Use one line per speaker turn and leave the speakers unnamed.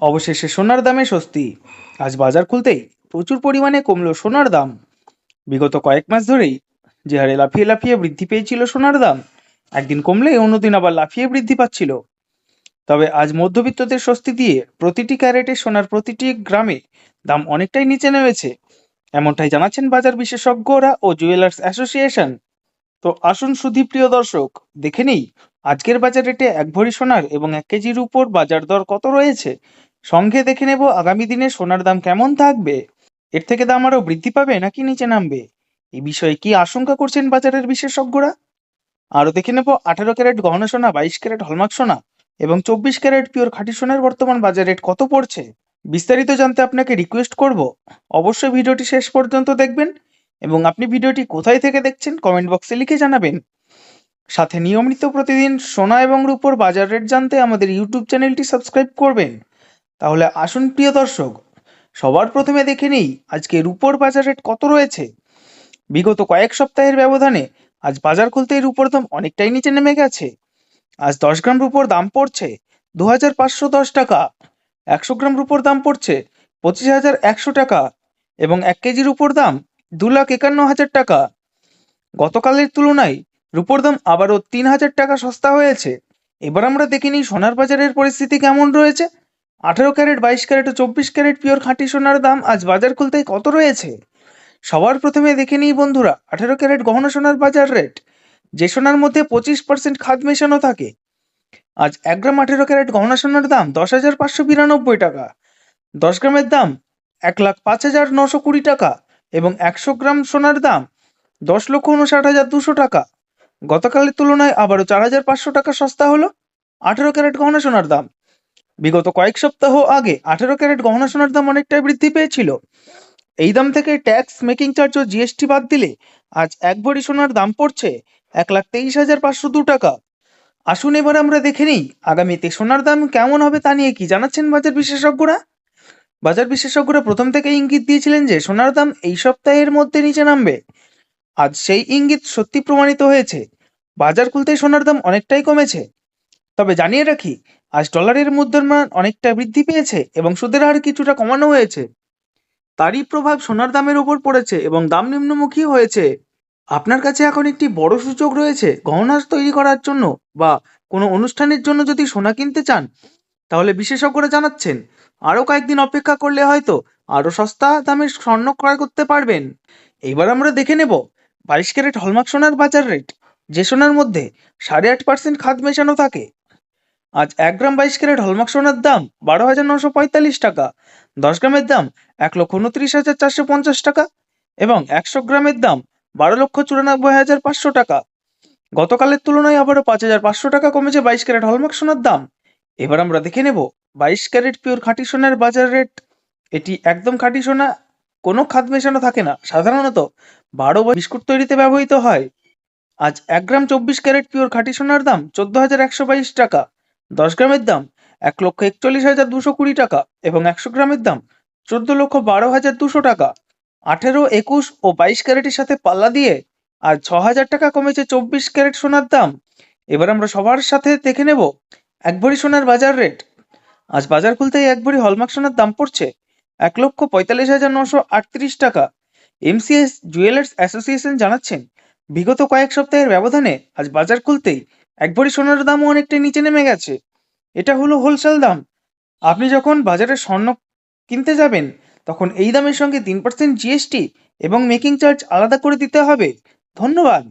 অবশেষে সোনার দামে স্বস্তি। আজ বাজার খুলতেই প্রচুর পরিমাণে কমলো সোনার দাম। বিগত কয়েক মাস ধরেই যে হারে লাফিয়ে লাফিয়ে বৃদ্ধি পেয়েছিল সোনার দাম, একদিন কমলে অন্যদিন আবার লাফিয়ে বৃদ্ধি পাচ্ছিল। তবে আজ মধ্যবিত্তদের স্বস্তি দিয়ে প্রতিটি ক্যারেটে সোনার প্রতিটি গ্রামে দাম অনেকটাই নিচে নেমেছে, এমনটাই জানাচ্ছেন বাজার বিশেষজ্ঞরা ও জুয়েলার্স অ্যাসোসিয়েশন। তো আসুন সুধীপ্রিয় দর্শক, দেখে নেই আজকের বাজার রেটে এক ভরি সোনার এবং 1 কেজির উপর বাজার দর কত রয়েছে। সঙ্গে দেখে নেব আগামী দিনে সোনার দাম কেমন থাকবে, এর থেকে দাম আরও বৃদ্ধি পাবে নাকি নিচে নামবে। এই বিষয়ে কি আশঙ্কা করছেন বাজারের বিশেষজ্ঞরা। আরও দেখে নেব 18 ক্যারেট গহনা সোনা, 22 ক্যারেট হলমার্ক সোনা এবং 24 ক্যারেট পিওর খাঁটি সোনার বর্তমান বাজার রেট কত পড়ছে। বিস্তারিত জানতে আপনাকে রিকোয়েস্ট করব অবশ্যই ভিডিওটি শেষ পর্যন্ত দেখবেন এবং আপনি ভিডিওটি কোথায় থেকে দেখছেন কমেন্ট বক্সে লিখে জানাবেন। সাথে নিয়মিত প্রতিদিন সোনা এবং রূপোর বাজার রেট জানতে আমাদের ইউটিউব চ্যানেলটি সাবস্ক্রাইব করবেন। তাহলে আসুন প্রিয় দর্শক, সবার প্রথমে দেখে নিই আজকে রূপোর বাজার রেট কত রয়েছে। বিগত কয়েক সপ্তাহের ব্যবধানে আজ বাজার খুলতেই রূপোর দাম অনেকটাই নিচে নেমে গেছে। আজ 10 গ্রাম রূপোর দাম পড়ছে 2510 টাকা, 100 গ্রাম রূপোর দাম পড়ছে 25,100 টাকা এবং 1 কেজির উপর দাম 2,51,000 টাকা। গতকালের তুলনায় রূপোর দাম আবারও 3,000 টাকা সস্তা হয়েছে। এবার আমরা দেখে নিই সোনার বাজারের পরিস্থিতি কেমন রয়েছে। 18 ক্যারেট, 22 ক্যারেট ও 24 ক্যারেট পিওর খাঁটি সোনার দাম আজ বাজার খুলতেই কত রয়েছে। সবার প্রথমে দেখে নিই বন্ধুরা 18 ক্যারেট গহনা সোনার বাজার রেট, যে সোনার মধ্যে 25% খাদ মেশানো থাকে। আজ 1 গ্রাম 18 ক্যারেট গহনা সোনার দাম 10,592 টাকা, 10 গ্রামের দাম 1,05,920 টাকা এবং 100 গ্রাম সোনার দাম 10,59,200 টাকা। গতকালের তুলনায় আবারও 4,500 টাকা সস্তা হলো 18 ক্যারেট গহনা সোনার দাম। বিগত কয়েক সপ্তাহ আগে 18 ক্যারেট গহনা সোনার দাম অনেকটাই বৃদ্ধি পেয়েছিল। এই দাম থেকে ট্যাক্স, মেকিং চার্জ ও জিএসটি বাদ দিলে আজ এক ভরি সোনার দাম পড়ছে 1,23,502 টাকা। আসুন এবার আমরা দেখে নিই আগামীতে সোনার দাম কেমন হবে তা নিয়ে কি জানাচ্ছেন বাজার বিশেষজ্ঞরা। বাজার বিশেষজ্ঞরা প্রথম থেকে ইঙ্গিত দিয়েছিলেন যে সোনার দাম এই সপ্তাহের মধ্যে নিচে নামবে। আজ সেই ইঙ্গিত সত্যি প্রমাণিত হয়েছে। বাজার খুলতেই সোনার দাম অনেকটাই কমেছে। তবে জানিয়ে রাখি, আজ ডলারের মুদ্রার অনেকটা বৃদ্ধি পেয়েছে এবং সুদের হার কিছুটা কমানো হয়েছে। তারই প্রভাব সোনার দামের উপর পড়েছে এবং দাম নিম্নমুখী হয়েছে। আপনার কাছে এখন একটি বড় সুযোগ রয়েছে গহনা তৈরি করার জন্য বা কোনো অনুষ্ঠানের জন্য। যদি সোনা কিনতে চান তাহলে বিশেষজ্ঞরা জানাচ্ছেন আরও কয়েকদিন অপেক্ষা করলে হয়তো আরও সস্তা দামে স্বর্ণ ক্রয় করতে পারবেন। এবার আমরা দেখে নেব 22 ক্যারেট হলমার্ক সোনার বাজার রেট, যে সোনার মধ্যে 8.5% খাদ মেশানো থাকে। আজ 1 গ্রাম 22 ক্যারেট হলমার্ক সোনার দাম 12,945 টাকা, 10 গ্রামের দাম 1,29,450 টাকা এবং 100 গ্রামের দাম 12,94,500 টাকা। গতকালের তুলনায় আবারও 5,500 টাকা কমেছে 22 ক্যারেট হলমার্ক সোনার দাম। এবার আমরা দেখে নেব 22 ক্যারেট পিওর খাঁটি সোনার বাজার রেট। এটি একদম খাঁটি সোনা, কোনো খাদ মেশানো থাকে না, সাধারণত 12 বা বিস্কুট তৈরিতে ব্যবহৃত হয়। আজ 1 গ্রাম 24 ক্যারেট পিওর খাঁটি সোনার দাম 14,122 টাকা, 10 গ্রামের দাম 1,41,220 টাকা এবং 100 গ্রামের দাম 14,12,200 টাকা। 18, 21 ও 22 ক্যারেটের সাথে পাল্লা দিয়ে আজ 6,000 টাকা কমেছে 24 ক্যারেট সোনার দাম। এবার আমরা সবার সাথে দেখে নেব এক ভরি সোনার বাজার রেট। আজ বাজার খুলতেই এক ভরি হলমার্ক সোনার দাম পড়ছে 1,45,938 টাকা। এমসিএস জুয়েলার্স অ্যাসোসিয়েশন জানাচ্ছেন বিগত কয়েক সপ্তাহের ব্যবধানে আজ বাজার খুলতেই এক ভরি সোনার দামও অনেকটাই নিচে নেমে গেছে। এটা হলো হোলসেল দাম। আপনি যখন বাজারে স্বর্ণ কিনতে যাবেন তখন এই দামের সঙ্গে 3% জিএসটি এবং মেকিং চার্জ আলাদা করে দিতে হবে। ধন্যবাদ।